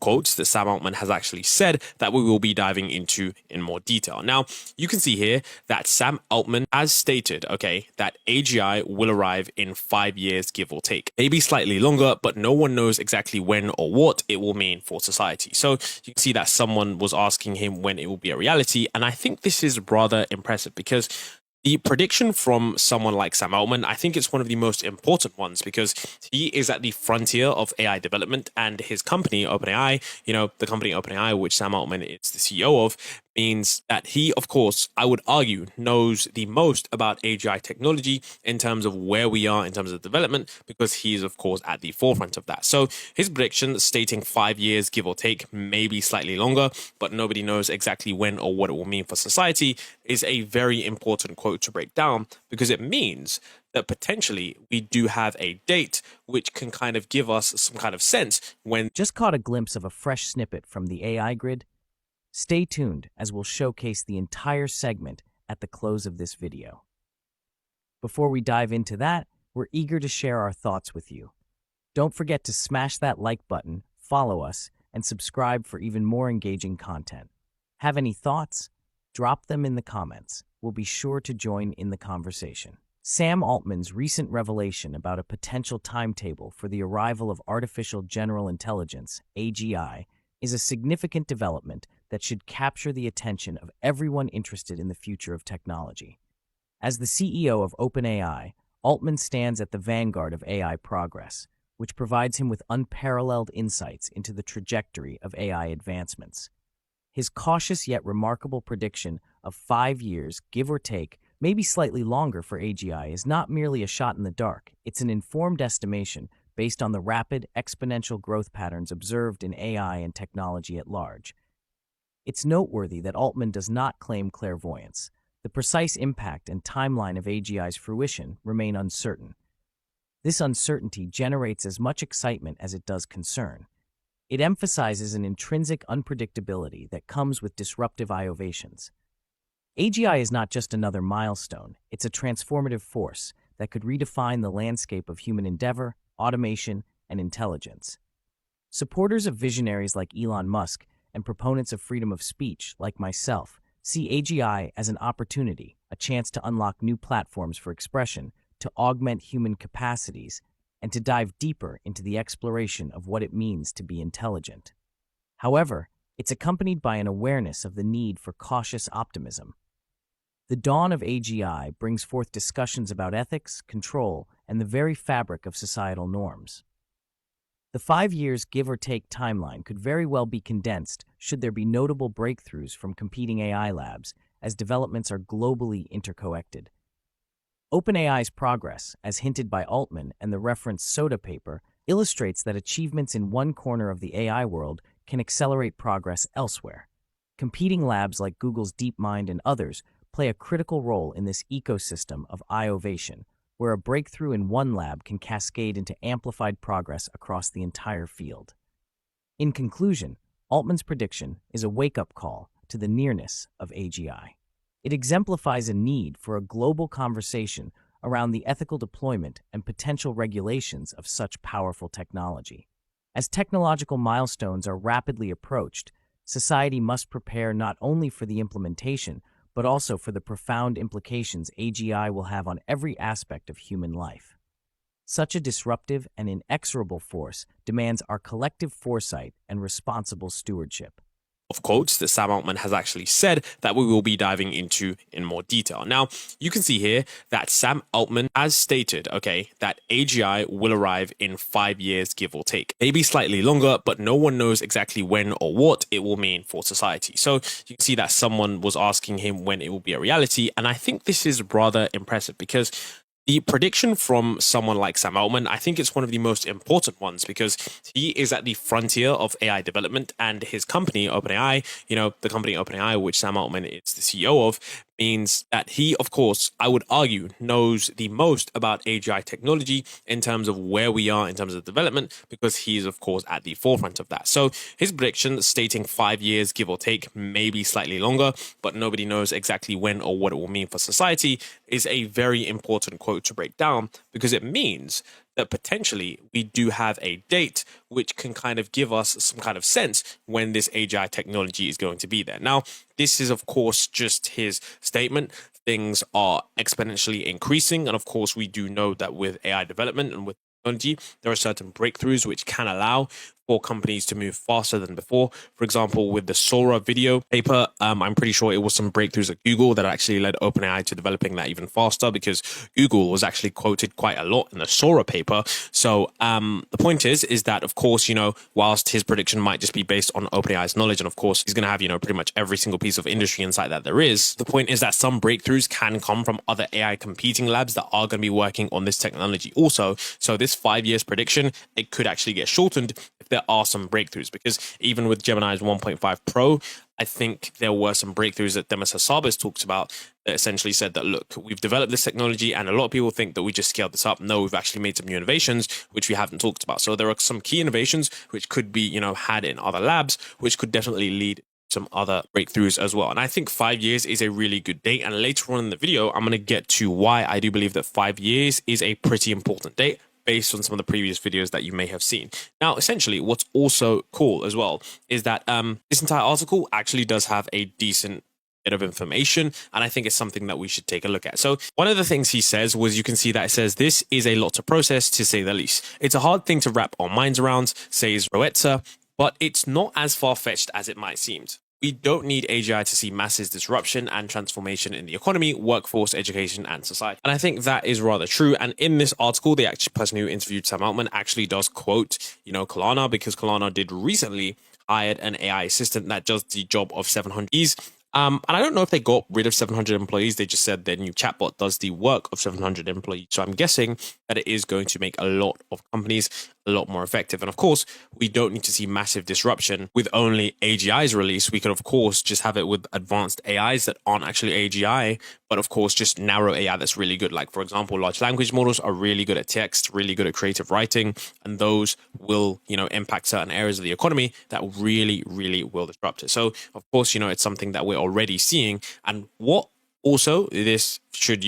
quotes that Sam Altman has actually said that we will be diving into in more detail. Now, you can see here that Sam Altman has stated, that AGI will arrive in 5 years, give or take. Maybe slightly longer, but no one knows exactly when or what it will mean for society. So you can see that someone was asking him when it will be a reality, and I think this is rather impressive because the prediction from someone like Sam Altman, I think it's one of the most important ones because he is at the frontier of AI development, and his company, OpenAI, the company OpenAI, which Sam Altman is the CEO of, means that he, of course, I would argue, knows the most about AGI technology in terms of where we are in terms of development, because he is, of course, at the forefront of that. So his prediction stating 5 years, give or take, maybe slightly longer, but nobody knows exactly when or what it will mean for society, is a very important quote to break down, because it means that potentially we do have a date which can kind of give us some kind of sense when. Just caught a glimpse of a fresh snippet from the AI grid? Stay tuned as we'll showcase the entire segment at the close of this video. Before we dive into that, we're eager to share our thoughts with you. Don't forget to smash that like button, follow us, and subscribe for even more engaging content. Have any thoughts? Drop them in the comments. We'll be sure to join in the conversation. Sam Altman's recent revelation about a potential timetable for the arrival of artificial general intelligence, AGI, is a significant development that should capture the attention of everyone interested in the future of technology. As the CEO of OpenAI, Altman stands at the vanguard of AI progress, which provides him with unparalleled insights into the trajectory of AI advancements. His cautious yet remarkable prediction of 5 years, give or take, maybe slightly longer for AGI, is not merely a shot in the dark. It's an informed estimation based on the rapid, exponential growth patterns observed in AI and technology at large. It's noteworthy that Altman does not claim clairvoyance. The precise impact and timeline of AGI's fruition remain uncertain. This uncertainty generates as much excitement as it does concern. It emphasizes an intrinsic unpredictability that comes with disruptive innovations. AGI is not just another milestone, it's a transformative force that could redefine the landscape of human endeavor, automation, and intelligence. Supporters of visionaries like Elon Musk and proponents of freedom of speech, like myself, see AGI as an opportunity, a chance to unlock new platforms for expression, to augment human capacities, and to dive deeper into the exploration of what it means to be intelligent. However, it's accompanied by an awareness of the need for cautious optimism. The dawn of AGI brings forth discussions about ethics, control, and the very fabric of societal norms. The 5 years give or take timeline could very well be condensed should there be notable breakthroughs from competing AI labs, as developments are globally interconnected. OpenAI's progress, as hinted by Altman and the referenced soda paper, illustrates that achievements in one corner of the AI world can accelerate progress elsewhere. Competing labs like Google's DeepMind and others play a critical role in this ecosystem of innovation, where a breakthrough in one lab can cascade into amplified progress across the entire field. In conclusion, Altman's prediction is a wake-up call to the nearness of AGI. It exemplifies a need for a global conversation around the ethical deployment and potential regulations of such powerful technology. As technological milestones are rapidly approached, society must prepare not only for the implementation, but also for the profound implications AGI will have on every aspect of human life. Such a disruptive and inexorable force demands our collective foresight and responsible stewardship. Of quotes that Sam Altman has actually said that we will be diving into in more detail. Now, you can see here that Sam Altman has stated, that AGI will arrive in 5 years, give or take. Maybe slightly longer, but no one knows exactly when or what it will mean for society. So you can see that someone was asking him when it will be a reality, and I think this is rather impressive because the prediction from someone like Sam Altman, I think it's one of the most important ones because he is at the frontier of AI development, and his company, OpenAI, the company OpenAI, which Sam Altman is the CEO of, means that he, of course, I would argue, knows the most about AGI technology in terms of where we are in terms of development, because he is, of course, at the forefront of that. So his prediction stating 5 years, give or take, maybe slightly longer, but nobody knows exactly when or what it will mean for society, is a very important quote to break down, because it means that potentially we do have a date which can kind of give us some kind of sense when this AGI technology is going to be there. Now, this is, of course, just his statement. Things are exponentially increasing. And of course, we do know that with AI development and with technology, there are certain breakthroughs which can allow for companies to move faster than before. For example, with the Sora video paper, I'm pretty sure it was some breakthroughs at Google that actually led OpenAI to developing that even faster, because Google was actually quoted quite a lot in the Sora paper. So the point is that, of course, whilst his prediction might just be based on OpenAI's knowledge, and of course he's going to have, pretty much every single piece of industry insight that there is, the point is that some breakthroughs can come from other AI competing labs that are going to be working on this technology also. So this 5 years prediction, it could actually get shortened if there are some breakthroughs, because even with Gemini's 1.5 Pro, I think there were some breakthroughs that Demis Hassabis talked about that essentially said that, look, we've developed this technology and a lot of people think that we just scaled this up. No, we've actually made some new innovations, which we haven't talked about. So there are some key innovations which could be, had in other labs, which could definitely lead some other breakthroughs as well. And I think 5 years is a really good date. And later on in the video, I'm going to get to why I do believe that 5 years is a pretty important date, based on some of the previous videos that you may have seen. Now, essentially, what's also cool as well is that this entire article actually does have a decent bit of information, and I think it's something that we should take a look at. So one of the things he says was, you can see that it says, this is a lot to process, to say the least. It's a hard thing to wrap our minds around, says Roetzer, but it's not as far-fetched as it might seem. We don't need AGI to see massive disruption and transformation in the economy, workforce, education, and society. And I think that is rather true. And in this article, the actual person who interviewed Sam Altman actually does quote, Klarna, because Klarna did recently hired an AI assistant that does the job of 700 employees. And I don't know if they got rid of 700 employees. They just said their new chatbot does the work of 700 employees. So I'm guessing that it is going to make a lot of companies a lot more effective. And of course, we don't need to see massive disruption with only AGIs released. We could, of course, just have it with advanced AIs that aren't actually AGI, but of course, just narrow AI that's really good. Like, for example, large language models are really good at text, really good at creative writing, and those will, impact certain areas of the economy that really, really will disrupt it. So, of course, it's something that we're already seeing. And what also this should,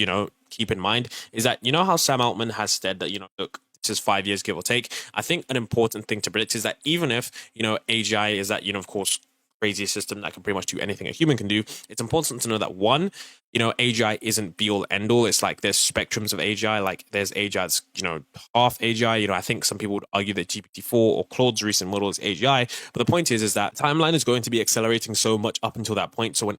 keep in mind is that, how Sam Altman has said that, look, this is 5 years, give or take. I think an important thing to predict is that even if, AGI is that, of course, crazy system that can pretty much do anything a human can do, it's important to know that, one, AGI isn't be all end all. It's like there's spectrums of AGI. Like there's AGI that's, half AGI. I think some people would argue that GPT-4 or Claude's recent model is AGI. But the point is that timeline is going to be accelerating so much up until that point. So when